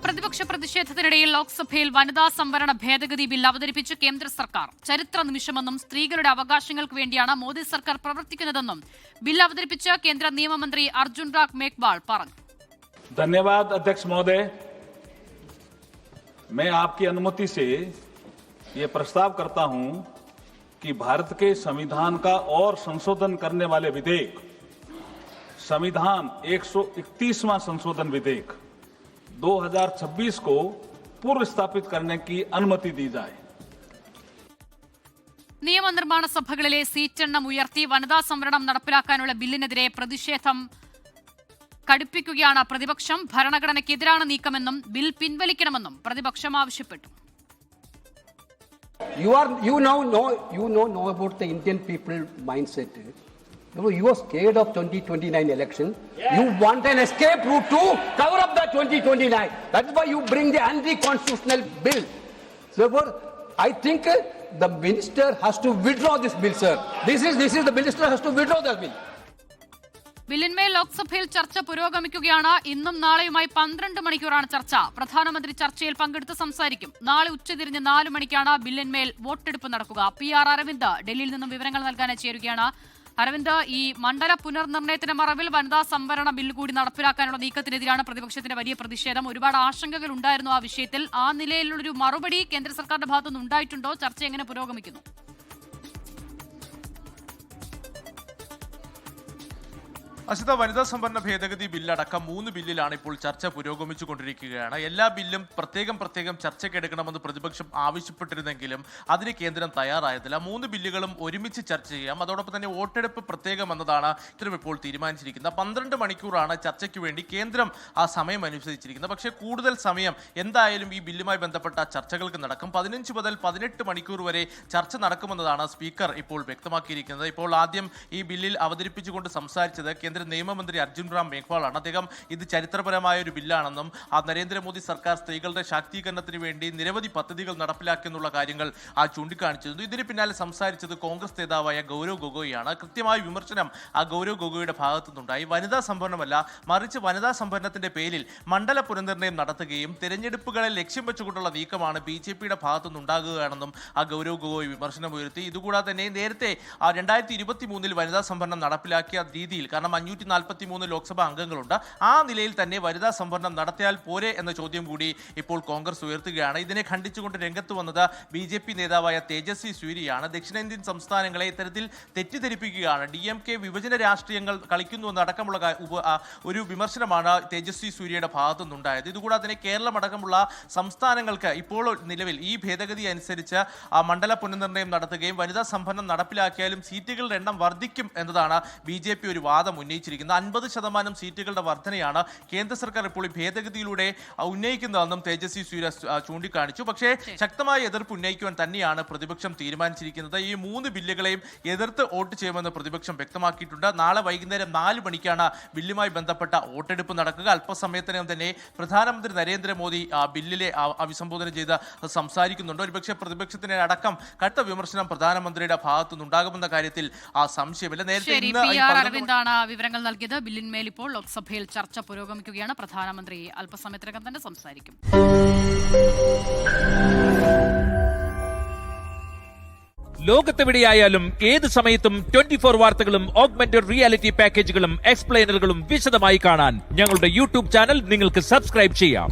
പ്രതിപക്ഷ പ്രതിഷേധത്തിനിടയിൽ ലോക്സഭയിൽ വനിതാ സംവരണ ഭേദഗതി ബിൽ അവതരിപ്പിച്ച് കേന്ദ്ര സർക്കാർ. ചരിത്ര നിമിഷമെന്നും സ്ത്രീകളുടെ അവകാശങ്ങൾക്ക് വേണ്ടിയാണ് മോദി സർക്കാർ പ്രവർത്തിക്കുന്നതെന്നും ബിൽ അവതരിപ്പിച്ച കേന്ദ്ര നിയമമന്ത്രി അർജുൻ റാം മേഘ്വാൾ പറഞ്ഞു. धन्यवाद अध्यक्ष महोदय। मैं आपकी अनुमति से ये प्रस्ताव करता हूं कि भारत के संविधान का और संशोधन करने वाले विधेयक संविधान 131वां संशोधन विधेयक 2026 को पूर्व स्थापित करने की अनुमति दी जाए. നിയമനിർമ്മാണ സഭകളിലെ സീറ്റെണ്ണം ഉയർത്തി വനിതാ സംവരണം നടപ്പിലാക്കാനുള്ള ബില്ലിനെതിരെ പ്രതിഷേധം കടുപ്പിക്കുകയാണ് പ്രതിപക്ഷം. ഭരണഘടനയ്ക്കെതിരാണ് നീക്കമെന്നും ബിൽ പിൻവലിക്കണമെന്നും പ്രതിപക്ഷം ആവശ്യപ്പെട്ടു. You know about the Indian people mindset. You are scared of 2029 election. You want an escape route to cover up the 2029. That's why you bring the anti-constitutional bill. Therefore, I think the minister has to withdraw this bill, sir. This is the minister has to withdraw the bill. ബില്ലിന്മേൽ ലോക്സഭയിൽ ചർച്ച പുരോഗമിക്കുകയാണ്. ഇന്നും നാളെയുമായി 12 മണിക്കൂറാണ് ചർച്ച. പ്രധാനമന്ത്രി ചർച്ചയിൽ പങ്കെടുത്ത് സംസാരിക്കും. നാളെ ഉച്ചതിരിഞ്ഞ് 4 മണിക്കാണ് ബില്ലിന്മേൽ വോട്ടെടുപ്പ് നടക്കുക. PR അരവിന്ദ് ഡൽഹിയിൽ നിന്നും വിവരങ്ങൾ നൽകാനായി ചേരുകയാണ്. അരവിന്ദ്, ഈ മണ്ഡല പുനർനിർണയത്തിന്റെ മറവിൽ വനിതാ സംവരണ ബില്ല് കൂടി നടപ്പിലാക്കാനുള്ള നീക്കത്തിനെതിരാണ് പ്രതിപക്ഷത്തിന്റെ വലിയ പ്രതിഷേധം. ഒരുപാട് ആശങ്കകൾ ഉണ്ടായിരുന്നു ആ വിഷയത്തിൽ. ആ നിലയിലുള്ളൊരു മറുപടി കേന്ദ്ര സർക്കാരിന്റെ ഭാഗത്തുനിന്ന് ഉണ്ടായിട്ടുണ്ടോ? ചർച്ച എങ്ങനെ പുരോഗമിക്കുന്നു? അസിത, വനിതാ സംവരണ ഭേദഗതി ബില്ലടക്കം 3 ബില്ലിലാണ് ഇപ്പോൾ ചർച്ച പുരോഗമിച്ചുകൊണ്ടിരിക്കുകയാണ്. എല്ലാ ബില്ലും പ്രത്യേകം ചർച്ചയ്ക്കെടുക്കണമെന്ന് പ്രതിപക്ഷം ആവശ്യപ്പെട്ടിരുന്നെങ്കിലും അതിന് കേന്ദ്രം തയ്യാറായതില്ല. 3 ബില്ലുകളും ഒരുമിച്ച് ചർച്ച ചെയ്യാം. അതോടൊപ്പം തന്നെ വോട്ടെടുപ്പ് പ്രത്യേകം എന്നതാണ് ഇത്തരം ഇപ്പോൾ തീരുമാനിച്ചിരിക്കുന്നത്. 12 മണിക്കൂറാണ് ചർച്ചയ്ക്ക് വേണ്ടി കേന്ദ്രം ആ സമയം അനുവദിച്ചിരിക്കുന്നത്. പക്ഷേ കൂടുതൽ സമയം എന്തായാലും ഈ ബില്ലുമായി ബന്ധപ്പെട്ട ചർച്ചകൾക്ക് നടക്കും. 15 മുതൽ 18 മണിക്കൂർ വരെ ചർച്ച നടക്കുമെന്നതാണ് സ്പീക്കർ ഇപ്പോൾ വ്യക്തമാക്കിയിരിക്കുന്നത്. ഇപ്പോൾ ആദ്യം ഈ ബില്ലിൽ അവതരിപ്പിച്ചുകൊണ്ട് സംസാരിച്ചത് കേന്ദ്ര നിയമമന്ത്രി അർജുൻ റാം മേഘ്വാളാണ്. അദ്ദേഹം ഇത് ചരിത്രപരമായ ഒരു ബില്ലാണെന്നും നരേന്ദ്രമോദി സർക്കാർ സ്ത്രീകളുടെ ശാക്തീകരണത്തിന് വേണ്ടി നിരവധി പദ്ധതികൾ നടപ്പിലാക്കിയെന്നുള്ള കാര്യങ്ങൾ ചൂണ്ടിക്കാണിച്ചിരുന്നു. ഇതിന് പിന്നാലെ സംസാരിച്ചത് കോൺഗ്രസ് നേതാവായ ഗൗരവ് ഗൊഗോയിയാണ്. കൃത്യമായ വിമർശനം ആ ഗൗരവ് ഗൊഗോയുടെ ഭാഗത്തു നിന്നുണ്ടായി. വനിതാ സംവരണമല്ല, മറിച്ച് വനിതാ സംവരണത്തിന്റെ പേരിൽ മണ്ഡല പുനർനിർണയം നടത്തുകയും തെരഞ്ഞെടുപ്പുകളെ ലക്ഷ്യം വെച്ചുകൊണ്ടുള്ള നീക്കമാണ് BJPയുടെ ഭാഗത്തു നിന്നുണ്ടാകുകയാണെന്നും ആ ഗൗരവ് ഗൊഗോയ് വിമർശനം ഉയർത്തി. ഇതുകൂടാതെ തന്നെ നേരത്തെ 2023 വനിതാ സംവരണം നടപ്പിലാക്കിയ രീതിയിൽ, കാരണം 543 ലോക്സഭാ അംഗങ്ങളുണ്ട്, ആ നിലയിൽ തന്നെ വനിതാ സംവരണം നടത്തിയാൽ പോരെ എന്ന ചോദ്യം കൂടി ഇപ്പോൾ കോൺഗ്രസ് ഉയർത്തുകയാണ്. ഇതിനെ ഖണ്ഡിച്ചുകൊണ്ട് രംഗത്ത് വന്നത് BJP നേതാവായ തേജസ്വി സൂര്യയാണ്. ദക്ഷിണേന്ത്യൻ സംസ്ഥാനങ്ങളെ ഇത്തരത്തിൽ തെറ്റിദ്ധരിപ്പിക്കുകയാണ്, DMK വിഭജന രാഷ്ട്രീയങ്ങൾ കളിക്കുന്നുവെന്നടക്കമുള്ള ഒരു വിമർശനമാണ് തേജസ്വി സൂര്യയുടെ ഭാഗത്തു നിന്നുണ്ടായത്. ഇതുകൂടാതെ തന്നെ കേരളമടക്കമുള്ള സംസ്ഥാനങ്ങൾക്ക് ഇപ്പോൾ നിലവിൽ ഈ ഭേദഗതി അനുസരിച്ച് മണ്ഡല പുനർനിർണയം നടത്തുകയും വനിതാ സംവരണം നടപ്പിലാക്കിയാലും സീറ്റുകളുടെ എണ്ണം വർദ്ധിക്കും എന്നതാണ് BJP ഒരു വാദം ഉന്നയിച്ചിരിക്കുന്നത്. 50% സീറ്റുകളുടെ വർധനയാണ് കേന്ദ്ര സർക്കാർ ഇപ്പോൾ ഈ ഭേദഗതിയിലൂടെ ഉന്നയിക്കുന്നതെന്നും തേജസ്വി സൂര്യ ചൂണ്ടിക്കാണിച്ചു. പക്ഷേ ശക്തമായ എതിർപ്പ് ഉന്നയിക്കുവാൻ തന്നെയാണ് പ്രതിപക്ഷം തീരുമാനിച്ചിരിക്കുന്നത്. ഈ 3 ബില്ലുകളെയും എതിർത്ത് വോട്ട് ചെയ്യുമെന്ന് പ്രതിപക്ഷം വ്യക്തമാക്കിയിട്ടുണ്ട്. നാളെ വൈകുന്നേരം 4 മണിക്കാണ് ബില്ലുമായി ബന്ധപ്പെട്ട വോട്ടെടുപ്പ് നടക്കുക. അല്പസമയത്തിനകം തന്നെ പ്രധാനമന്ത്രി നരേന്ദ്രമോദി ബില്ലിലെ അഭിസംബോധന ചെയ്ത് സംസാരിക്കുന്നുണ്ട്. ഒരുപക്ഷെ പ്രതിപക്ഷത്തിന് അടക്കം കടുത്ത വിമർശനം പ്രധാനമന്ത്രിയുടെ ഭാഗത്തുനിന്നുണ്ടാകുമെന്ന കാര്യത്തിൽ സംശയമില്ല. നേരത്തെ അരവിന്ദാണ് വിവരങ്ങൾ നൽകിയത്. ബില്ലിന്മേൽ ഇപ്പോൾ ലോക്സഭയിൽ ചർച്ച പുരോഗമിക്കുകയാണ്. പ്രധാനമന്ത്രി അല്പസമയത്തിനകം തന്നെ സംസാരിക്കും. ലോകത്തെവിടെയായാലും ഏത് സമയത്തും 24 വാർത്തകളും ഓഗ്മെന്റഡ് റിയാലിറ്റി പാക്കേജുകളും എക്സ്പ്ലെയിനറുകളും വിശദമായി കാണാൻ ഞങ്ങളുടെ YouTube ചാനൽ നിങ്ങൾക്ക് സബ്സ്ക്രൈബ് ചെയ്യാം.